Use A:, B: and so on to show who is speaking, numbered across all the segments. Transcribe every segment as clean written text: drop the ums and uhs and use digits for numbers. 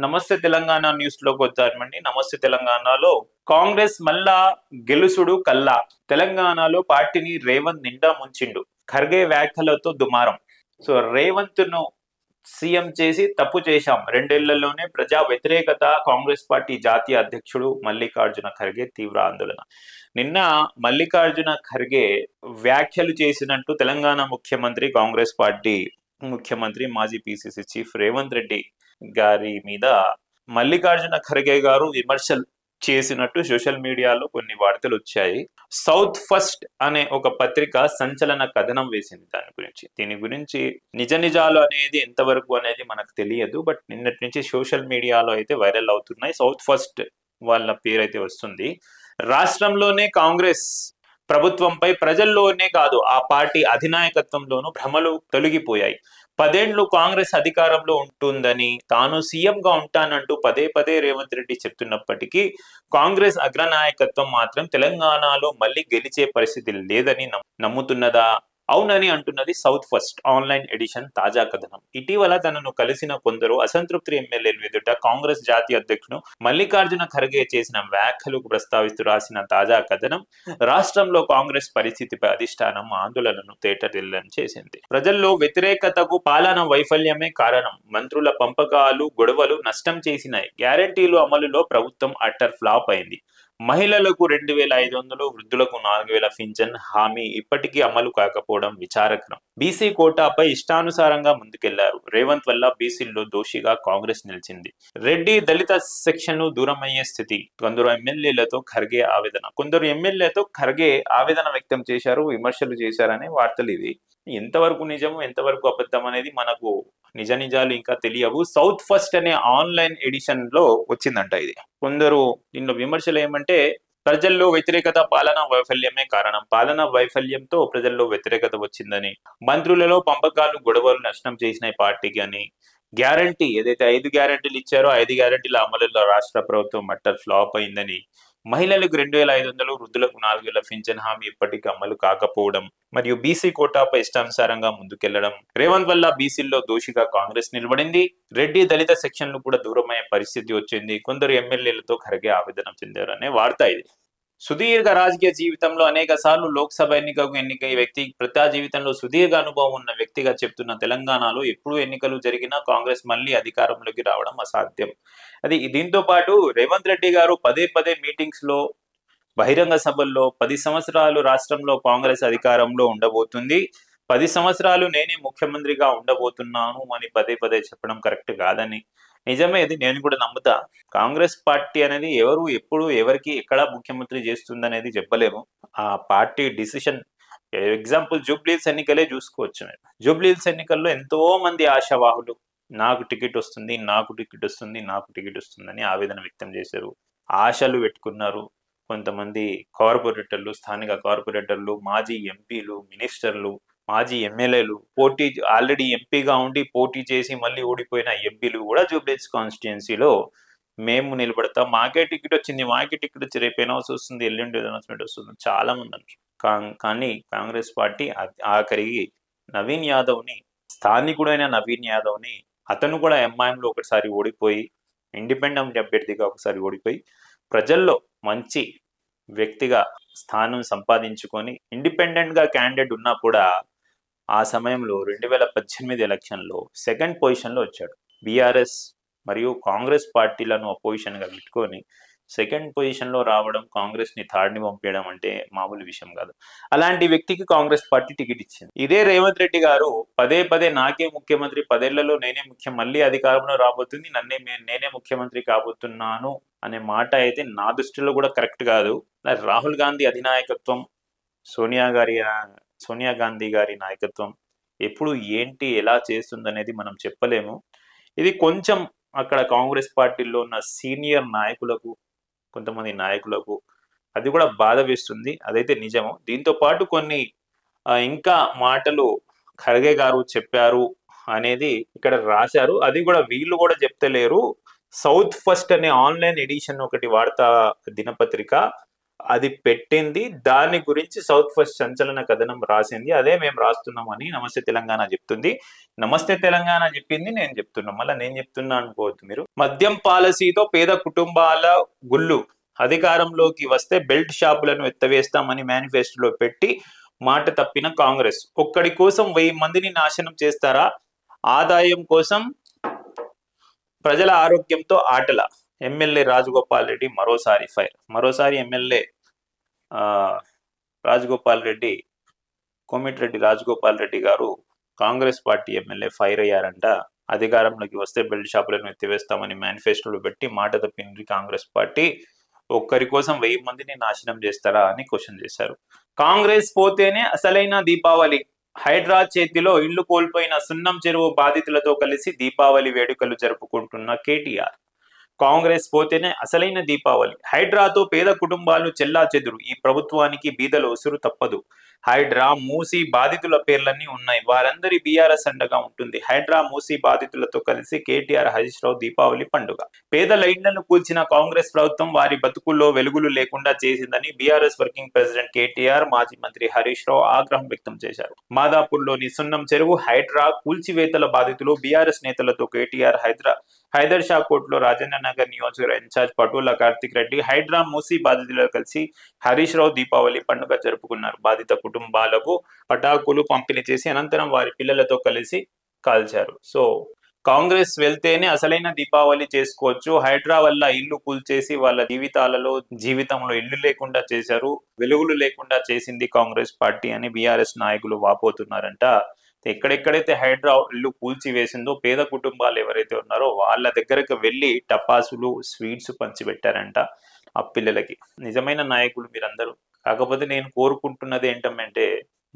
A: నమస్తే తెలంగాణ న్యూస్ లోకి వచ్చామండి. నమస్తే తెలంగాణలో కాంగ్రెస్ మళ్ళా గెలుసుడు కల్లా. తెలంగాణలో పార్టీని రేవంత్ నిండా ముంచిండు. ఖర్గే వ్యాఖ్యలతో దుమారం. సో రేవంత్ ను సీఎం చేసి తప్పు చేశాం, రెండేళ్లలోనే ప్రజా వ్యతిరేకత. కాంగ్రెస్ పార్టీ జాతీయ అధ్యక్షుడు మల్లికార్జున ఖర్గే తీవ్ర ఆందోళన. నిన్న మల్లికార్జున ఖర్గే వ్యాఖ్యలు చేసినట్టు తెలంగాణ ముఖ్యమంత్రి, కాంగ్రెస్ పార్టీ ముఖ్యమంత్రి, మాజీ పిసిసి చీఫ్ రేవంత్ రెడ్డి గారి మీద మల్లికార్జున ఖర్గే గారు విమర్శలు చేసినట్టు సోషల్ మీడియాలో కొన్ని వార్తలు వచ్చాయి. సౌత్ ఫస్ట్ అనే ఒక పత్రిక సంచలన కథనం వేసింది దీని గురించి నిజ నిజాలు అనేది ఎంతవరకు అనేది మనకు తెలియదు. బట్ నిన్నటి నుంచి సోషల్ మీడియాలో అయితే వైరల్ అవుతున్నాయి. సౌత్ ఫస్ట్ వాళ్ళ పేరు అయితే వస్తుంది. రాష్ట్రంలోనే కాంగ్రెస్ ప్రభుత్వంపై ప్రజల్లోనే కాదు ఆ పార్టీ అధినాయకత్వంలోనూ భ్రమలు తొలగిపోయాయి. 10 ఏళ్లు కాంగ్రెస్ అధికారంలో ఉంటుందని, తాను సీఎం గా ఉంటానంటూ పదే పదే రేవంత్ రెడ్డి చెప్తున్నప్పటికీ కాంగ్రెస్ అగ్రనాయకత్వం మాత్రం తెలంగాణలో మళ్ళీ గెలిచే పరిస్థితి లేదని నమ్ముతున్నదా? అవునని అంటున్నది సౌత్ ఫస్ట్ ఆన్లైన్ ఎడిషన్ తాజా కథనం. ఇటీవల తనను కలిసిన కొందరు అసంతృప్తి ఎమ్మెల్యేలు ఎదుట కాంగ్రెస్ జాతీయ అధ్యక్షుడు మల్లికార్జున ఖర్గే చేసిన వ్యాఖ్యలకు ప్రస్తావిస్తూ రాసిన తాజా కథనం రాష్ట్రంలో కాంగ్రెస్ పరిస్థితిపై అధిష్టానం ఆందోళనను తేటతెల్లం చేసింది. ప్రజల్లో వ్యతిరేకతకు పాలన వైఫల్యమే కారణం. మంత్రుల పంపకాలు, గొడవలు నష్టం చేసినాయి. గ్యారంటీలు అమలులో ప్రభుత్వం అట్టర్ ఫ్లాప్ అయింది. మహిళలకు 2500, వృద్ధులకు 4000 పింఛన్ హామీ ఇప్పటికీ అమలు కాకపోవడం విచారకరం. బీసీ కోటాపై ఇష్టానుసారంగా ముందుకెళ్లారు. రేవంత్ వల్ల బీసీల్లో దోషిగా కాంగ్రెస్ నిలిచింది. రెడ్డి దళిత సెక్షన్ దూరమయ్యే స్థితి. కొందరు ఎమ్మెల్యేలతో ఖర్గే ఆవేదన వ్యక్తం చేశారు, విమర్శలు చేశారనే వార్తలు ఇవి. ఎంతవరకు నిజము, ఎంతవరకు అబద్ధం అనేది మనకు నిజ నిజాలు ఇంకా తెలియవు. సౌత్ ఫస్ట్ అనే ఆన్లైన్ ఎడిషన్ లో వచ్చిందంట ఇది. కొందరు దీనిలో విమర్శలు ఏమంటే, ప్రజల్లో వ్యతిరేకత పాలనా వైఫల్యమే కారణం. పాలనా వైఫల్యంతో ప్రజల్లో వ్యతిరేకత వచ్చిందని, మంత్రులలో పంపకాలు, గొడవలు నష్టం చేసిన పార్టీకి అని, గ్యారంటీ ఏదైతే 5 గ్యారంటీలు ఇచ్చారో 5 గ్యారంటీల అమలులో రాష్ట్ర ప్రభుత్వం అట్టర్ ఫ్లాప్ అయిందని, మహిళలకు 2500, వృద్ధులకు 4000 పింఛన్ హామీ ఇప్పటికీ అమలు కాకపోవడం, మరియు బీసీ కోటాపై ఇష్టానుసారంగా ముందుకెళ్లడం. రేవంత్ వల్ల బీసీల్లో దోషిగా కాంగ్రెస్ నిలబడింది. రెడ్డి దళిత సెక్షన్లు కూడా దూరమయ్యే పరిస్థితి వచ్చింది. కొందరు ఎమ్మెల్యేలతో ఖర్గే ఆవేదన చెందారు అనే వార్త ఇది. సుదీర్ఘ రాజకీయ జీవితంలో అనేక సార్లు లోక్సభ ఎన్నికకు ఎన్నికయ్యే వ్యక్తి, ప్రజా జీవితంలో సుదీర్ఘ అనుభవం ఉన్న వ్యక్తిగా చెప్తున్న తెలంగాణలో ఎప్పుడు ఎన్నికలు జరిగినా కాంగ్రెస్ మళ్ళీ అధికారంలోకి రావడం అసాధ్యం. దీంతో పాటు రేవంత్ రెడ్డి గారు పదే పదే మీటింగ్స్ లో, బహిరంగ సభల్లో 10 సంవత్సరాలు రాష్ట్రంలో కాంగ్రెస్ అధికారంలో ఉండబోతుంది, 10 సంవత్సరాలు నేనే ముఖ్యమంత్రిగా ఉండబోతున్నాను అని పదే పదే చెప్పడం కరెక్ట్ కాదని. నిజమే, ఇది నేను కూడా నమ్ముతా. కాంగ్రెస్ పార్టీ అనేది ఎవరు ఎప్పుడు ఎవరికి ఎక్కడ ముఖ్యమంత్రి చేస్తుందనేది చెప్పలేము. ఆ పార్టీ డిసిషన్. ఎగ్జాంపుల్ జూబ్లీహిల్స్ ఎన్నికలే చూసుకోవచ్చు. జూబ్లీహిల్స్ ఎన్నికల్లో ఎంతో మంది ఆశావాహులు నాకు టికెట్ వస్తుంది, నాకు టికెట్ వస్తుంది, నాకు టికెట్ వస్తుందని ఆవేదన వ్యక్తం చేశారు, ఆశలు పెట్టుకున్నారు. కొంతమంది కార్పొరేటర్లు, స్థానిక కార్పొరేటర్లు, మాజీ ఎంపీలు, మినిస్టర్లు, మాజీ ఎమ్మెల్యేలు, ఆల్రెడీ ఎంపీగా ఉండి పోటీ చేసి మళ్ళీ ఓడిపోయిన ఎంపీలు కూడా జూబ్లీహిల్స్ కాన్స్టిట్యుయెన్సీలో మేము నిలబడతాం, మాకే టికెట్ వచ్చింది, మాకే టికెట్ వచ్చి రేపు అనౌన్స్ వస్తుంది, ఎల్లుండి అనౌన్స్మెంట్ వస్తుంది చాలా మంది అంటారు. కానీ కాంగ్రెస్ పార్టీ ఆఖరికి నవీన్ యాదవ్ని, స్థానికుడైన నవీన్ యాదవ్ని, అతను కూడా ఎంఐఎంలో ఒకసారి ఓడిపోయి, ఇండిపెండెంట్ అభ్యర్థిగా ఒకసారి ఓడిపోయి, ప్రజల్లో మంచి వ్యక్తిగా స్థానం సంపాదించుకొని ఇండిపెండెంట్ గా క్యాండిడేట్ ఉన్నా కూడా ఆ సమయంలో 2018 ఎలక్షన్లో సెకండ్ పొజిషన్ లో వచ్చాడు. బీఆర్ఎస్ మరియు కాంగ్రెస్ పార్టీలను అపోజిషన్ గా పెట్టుకొని సెకండ్ పొజిషన్ లో రావడం, కాంగ్రెస్ ని థర్డ్ ని పంపించడం అంటే మామూలు విషయం కాదు. అలాంటి వ్యక్తికి కాంగ్రెస్ పార్టీ టికెట్ ఇచ్చింది. ఇదే రేవంత్ రెడ్డి గారు పదే పదే నాకే ముఖ్యమంత్రి, 10 ఏళ్లలో నేనే మళ్ళీ అధికారంలో రాబోతుంది, నేనే ముఖ్యమంత్రి కాబోతున్నాను అనే మాట అయితే నా దృష్టిలో కూడా కరెక్ట్ కాదు. రాహుల్ గాంధీ అధినాయకత్వం, సోనియా గాంధీ గారి నాయకత్వం ఎప్పుడు ఏంటి ఎలా చేస్తుందనేది మనం చెప్పలేము. ఇది కొంచెం అక్కడ కాంగ్రెస్ పార్టీలో ఉన్న సీనియర్ నాయకులకు, కొంతమంది నాయకులకు అది కూడా బాధ వేస్తుంది, అదైతే నిజము. దీంతో పాటు కొన్ని ఇంకా మాటలు ఖర్గే గారు చెప్పారు అనేది ఇక్కడ రాశారు. అది కూడా వీళ్ళు కూడా చెప్తలేరు. సౌత్ ఫస్ట్ అనే ఆన్లైన్ ఎడిషన్ ఒకటి వార్తా దినపత్రిక అది పెట్టింది. దాని గురించి సౌత్ ఫస్ట్ సంచలన కథనం రాసింది. అదే మేము రాస్తున్నామని నమస్తే తెలంగాణ చెప్తుంది. నమస్తే తెలంగాణ చెప్పింది నేను చెప్తున్నా. మళ్ళీ నేను చెప్తున్నా అనుకోవద్దు మీరు. మద్యం పాలసీతో పేద కుటుంబాల గుళ్ళు, అధికారంలోకి వస్తే బెల్ట్ షాపులను ఎత్తవేస్తామని మేనిఫెస్టోలో పెట్టి మాట తప్పిన కాంగ్రెస్. ఒక్కడి కోసం 1000 మందిని నాశనం చేస్తారా? ఆదాయం కోసం ప్రజల ఆరోగ్యంతో ఆటల. ఎమ్మెల్యే రాజగోపాల్ రెడ్డి మరోసారి ఫైర్. మరోసారి ఎమ్మెల్యే రాజగోపాల్ రెడ్డి, కోమిటిరెడ్డి రాజగోపాల్ రెడ్డి గారు కాంగ్రెస్ పార్టీ ఎమ్మెల్యే ఫైర్ అయ్యారంట. అధికారంలోకి వస్తే బెల్ట్ షాపులను ఎత్తివేస్తామని మేనిఫెస్టోలో పెట్టి మాట తప్పింది కాంగ్రెస్ పార్టీ. ఒక్కరి కోసం 1000 మందిని నాశనం చేస్తారా అని క్వశ్చన్ చేశారు. కాంగ్రెస్ పోతేనే అసలైన దీపావళి. హైడ్రా చేతిలో ఇళ్లు కోల్పోయిన సున్నం చెరువు బాధితులతో కలిసి దీపావళి వేడుకలు జరుపుకుంటున్న కేటీఆర్. కాంగ్రెస్ పోతేనే అసలైన దీపావళి. హైడ్రాతో పేద కుటుంబాలు చెల్లా చెదురు. ఈ ప్రభుత్వానికి బీదల ఉసురు తప్పదు. హైడ్రా, మూసీ బాధితుల పేర్లన్నీ ఉన్నాయి. వారందరి బీఆర్ఎస్ అండగా ఉంటుంది. హైడ్రా, మూసీ బాధితులతో కలిసి కేటీఆర్, హరీష్ రావు దీపావళి పండుగ. పేదల ఇళ్లను కూల్చిన కాంగ్రెస్ ప్రభుత్వం వారి బతుకుల్లో వెలుగులు లేకుండా చేసిందని బీఆర్ఎస్ వర్కింగ్ ప్రెసిడెంట్ కేటీఆర్, మాజీ మంత్రి హరీష్ రావు ఆగ్రహం వ్యక్తం చేశారు. మాదాపూర్లోని సున్నం చెరువు, హైడ్రా కూల్చివేతల బాధితులు బీఆర్ఎస్ నేతలతో కేటీఆర్ హైదర్ షా కోర్టులో రాజేంద్ర నగర్ నియోజకవర్గ ఇన్ఛార్జ్ పటోల కార్తిక్ రెడ్డి, హైడ్రా, మూసీ బాధితులతో కలిసి హరీష్ రావు దీపావళి పండుగ జరుపుకున్నారు. బాధిత కుటుంబాలకు పటాకులు పంపిణీ చేసి అనంతరం వారి పిల్లలతో కలిసి కాల్చారు. సో కాంగ్రెస్ వెళ్తేనే అసలైన దీపావళి చేసుకోవచ్చు. హైడ్రా వల్ల ఇల్లు కూల్చేసి వాళ్ళ జీవితంలో ఇల్లు లేకుండా చేశారు. వెలుగులు లేకుండా చేసింది కాంగ్రెస్ పార్టీ అని బీఆర్ఎస్ నాయకులు వాపోతున్నారంట. ఎక్కడెక్కడైతే హైడ్రా ఇల్లు కూల్చి వేసిందో పేద కుటుంబాలు ఎవరైతే ఉన్నారో వాళ్ళ దగ్గరకు వెళ్ళి టపాసులు, స్వీట్స్ పంచిపెట్టారంట ఆ పిల్లలకి. నిజమైన నాయకులు మీరందరూ. కాకపోతే నేను కోరుకుంటున్నది ఏంటంటే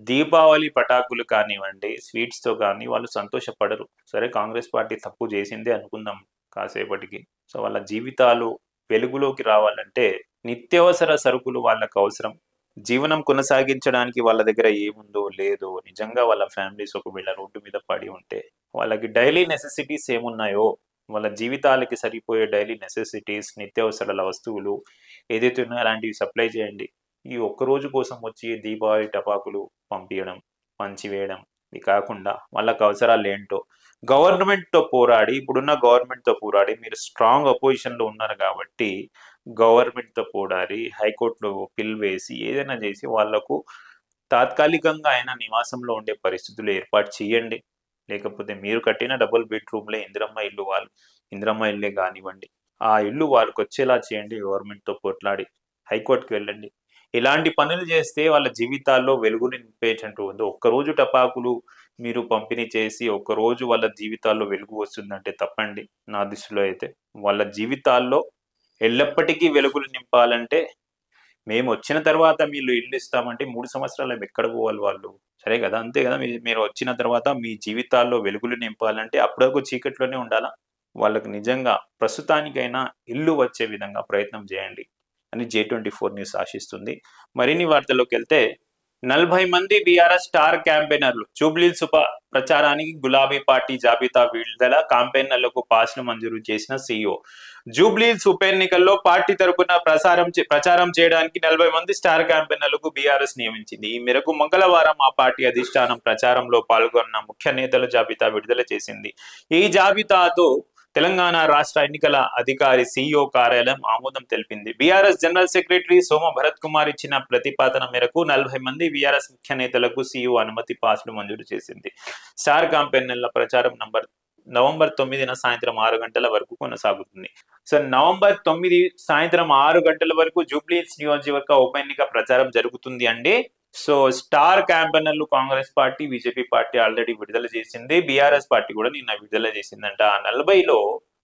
A: దీపావళి పటాకులు కానివ్వండి, స్వీట్స్ తో కానీ వాళ్ళు సంతోషపడరు. సరే, కాంగ్రెస్ పార్టీ తప్పు చేసిందే అనుకుందాం కాసేపటికి. సో వాళ్ళ జీవితాలు వెలుగులోకి రావాలంటే నిత్యావసర సరుకులు వాళ్ళకు అవసరం. జీవనం కొనసాగించడానికి వాళ్ళ దగ్గర ఏముందో లేదో, నిజంగా వాళ్ళ ఫ్యామిలీస్ ఒకవేళ రోడ్డు మీద పడి ఉంటే వాళ్ళకి డైలీ నెసెసిటీస్ ఏమున్నాయో, వాళ్ళ జీవితాలకి సరిపోయే డైలీ నెసెసిటీస్, నిత్యావసరాల వస్తువులు ఏదైతే ఉన్నాయో అలాంటివి సప్లై చేయండి. ఈ ఒక్కరోజు కోసం వచ్చి దీపావళి టపాకులు పంపించడం, పంచివేయడం ఇది కాకుండా వాళ్ళకి అవసరాలు ఏంటో గవర్నమెంట్తో పోరాడి, ఇప్పుడున్న గవర్నమెంట్తో పోరాడి, మీరు స్ట్రాంగ్ అపోజిషన్లో ఉన్నారు కాబట్టి గవర్నమెంట్తో పోరాడి హైకోర్టులో పిల్ వేసి ఏదైనా చేసి వాళ్లకు తాత్కాలికంగా అయినా నివాసంలో ఉండే పరిస్థితులు ఏర్పాటు చేయండి. లేకపోతే మీరు కట్టిన డబుల్ బెడ్రూమ్లే ఇందిరమ్మ ఇల్లే కానివ్వండి, ఆ ఇల్లు వాళ్ళకి వచ్చేలా చేయండి. గవర్నమెంట్తో పోట్లాడి హైకోర్టుకి వెళ్ళండి. ఇలాంటి పనులు చేస్తే వాళ్ళ జీవితాల్లో వెలుగుని నింపేటట్టు ఉంది. ఒక్కరోజు టపాకులు మీరు పంపిణీ చేసి ఒక్కరోజు వాళ్ళ జీవితాల్లో వెలుగు వస్తుందంటే తప్పండి నా దృష్టిలో అయితే. వాళ్ళ జీవితాల్లో ఎల్లప్పటికీ వెలుగులు నింపాలంటే మేము వచ్చిన తర్వాత మీరు ఇల్లు ఇస్తామంటే 3 సంవత్సరాలు ఎక్కడ పోవాలి వాళ్ళు? సరే కదా, అంతే కదా. మీరు వచ్చిన తర్వాత మీ జీవితాల్లో వెలుగులు నింపాలంటే అప్పటివరకు చీకట్లోనే ఉండాలా? వాళ్ళకు నిజంగా ప్రస్తుతానికైనా ఇల్లు వచ్చే విధంగా ప్రయత్నం చేయండి అని J24 న్యూస్ ఆశిస్తుంది. మరిన్ని వార్తల్లోకి వెళ్తే 40 మంది బీఆర్ఎస్ స్టార్ క్యాంపెయినర్లు జూబ్లీహిల్స్ ఉప ప్రచారానికి గులాబీ పార్టీ జాబితా విడుదల. క్యాంపెయినర్లకు పాస్ను మంజూరు చేసిన సీఈఓ. జూబ్లీహిల్స్ ఉప ఎన్నికల్లో పార్టీ తరపున ప్రచారం చేయడానికి 40 మంది స్టార్ క్యాంపెయినర్లకు బీఆర్ఎస్ నియమించింది. ఈ మేరకు మంగళవారం ఆ పార్టీ అధిష్టానం ప్రచారంలో పాల్గొన్న ముఖ్య నేతల జాబితా విడుదల చేసింది. ఈ జాబితాతో తెలంగాణ రాష్ట్ర ఎన్నికల అధికారి సీఈఓ కార్యాలయం ఆమోదం తెలిపింది. బీఆర్ఎస్ జనరల్ సెక్రటరీ సోమ భరత్ కుమార్ ఇచ్చిన ప్రతిపాదన మేరకు 40 మంది బీఆర్ఎస్ ముఖ్య నేతలకు సీఈఓ అనుమతి పాస్లు మంజూరు చేసింది. స్టార్ క్యాంపెయినర్ల ప్రచారం నవంబర్ 9న సాయంత్రం 6 గంటల వరకు కొనసాగుతుంది. సో నవంబర్ 9 సాయంత్రం 6 గంటల వరకు జూబ్లీహిల్స్ నియోజకవర్గ ఉప ఎన్నిక ప్రచారం జరుగుతుంది అండి. సో స్టార్ క్యాంపెయినర్లు Congress party, BJP party already విడుదల చేసింది. బీఆర్ఎస్ పార్టీ కూడా నిన్న విడుదల చేసిందంట. 40లో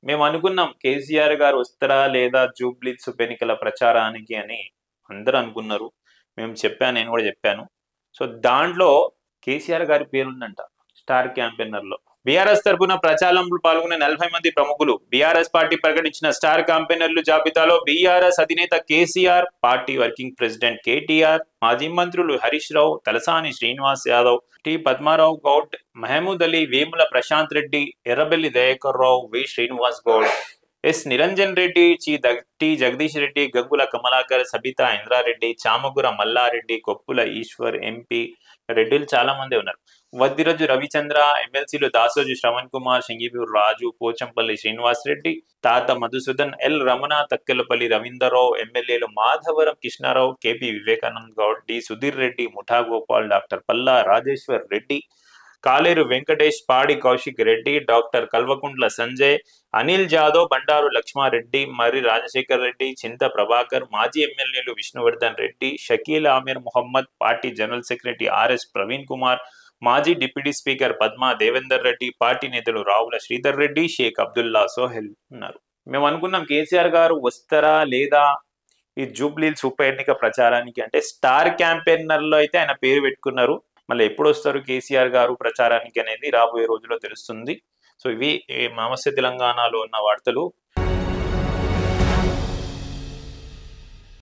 A: మేము అనుకున్నాం కేసీఆర్ గారు వస్తారా లేదా జూబ్లీహిల్స్ ఉప ఎన్నికల ప్రచారానికి అని అందరూ అనుకున్నారు. నేను కూడా చెప్పాను. సో దాంట్లో కేసీఆర్ గారి పేరుందంట స్టార్ క్యాంపెయినర్లో. బీఆర్ఎస్ తరపున ప్రచారంలో పాల్గొన్న 40 మంది ప్రముఖులు. బీఆర్ఎస్ పార్టీ ప్రకటించిన స్టార్ క్యాంపెయినర్లు జాబితాలో బీఆర్ఎస్ అధినేత KCR, party working president KTR, మాజీ మంత్రులు Harish Rao, Talasani Srinivas Yadav, T Padmarao Goud, Mahmood Ali, Vemula Prashanth Reddy, Errabelli Dayakar Rao, V Srinivas Goud, S Niranjan Reddy, T Jagadish Reddy, Gangula Kamalakar, Sabitha Indra Reddy, Chamakura Malla Reddy, Koppula Eshwar MP, రెడ్డిలు చాలా మంది ఉన్నారు. వద్దిరజు రవిచంద్ర, ఎమ్మెల్సీలు దాసోజు శ్రవణ్ కుమార్, సింగిపూర్ రాజు, పోచంపల్లి శ్రీనివాస్ రెడ్డి, తాత మధుసూదన్, ఎల్ రమణ, తక్కెలపల్లి రవీందర్రావు, ఎమ్మెల్యేలు Madhavaram Krishna Rao, KP Vivekanand Goud, D Sudheer Reddy, Mutha Gopal, doctor Palla Rajeshwar Reddy, Kaleru Venkatesh, Padi Kaushik Reddy, doctor Kalvakuntla Sanjay, Anil Jadhav, Bandaru Lakshma Reddy, Marri Rajasekhar Reddy, Chinta Prabhakar, మాజీ ఎమ్మెల్యేలు Vishnuvardhan Reddy, Shakeel Aamir Mohammed, party general secretary RS Praveen Kumar, మాజీ deputy speaker Padma Devender Reddy, party నేతలు రావుల శ్రీధర్ రెడ్డి, షేక్ అబ్దుల్లా సోహెల్ ఉన్నారు. మేము అనుకున్నాం కేసీఆర్ గారు వస్తారా లేదా ఈ జూబ్లీహిల్స్ ఉప ఎన్నిక ప్రచారానికి అంటే, స్టార్ క్యాంపెయినర్లో అయితే ఆయన పేరు పెట్టుకున్నారు. మళ్ళీ ఎప్పుడు వస్తారు కేసీఆర్ గారు ప్రచారానికి అనేది రాబోయే రోజుల్లో తెలుస్తుంది. సో ఇవి నమస్తే తెలంగాణలో ఉన్న వార్తలు.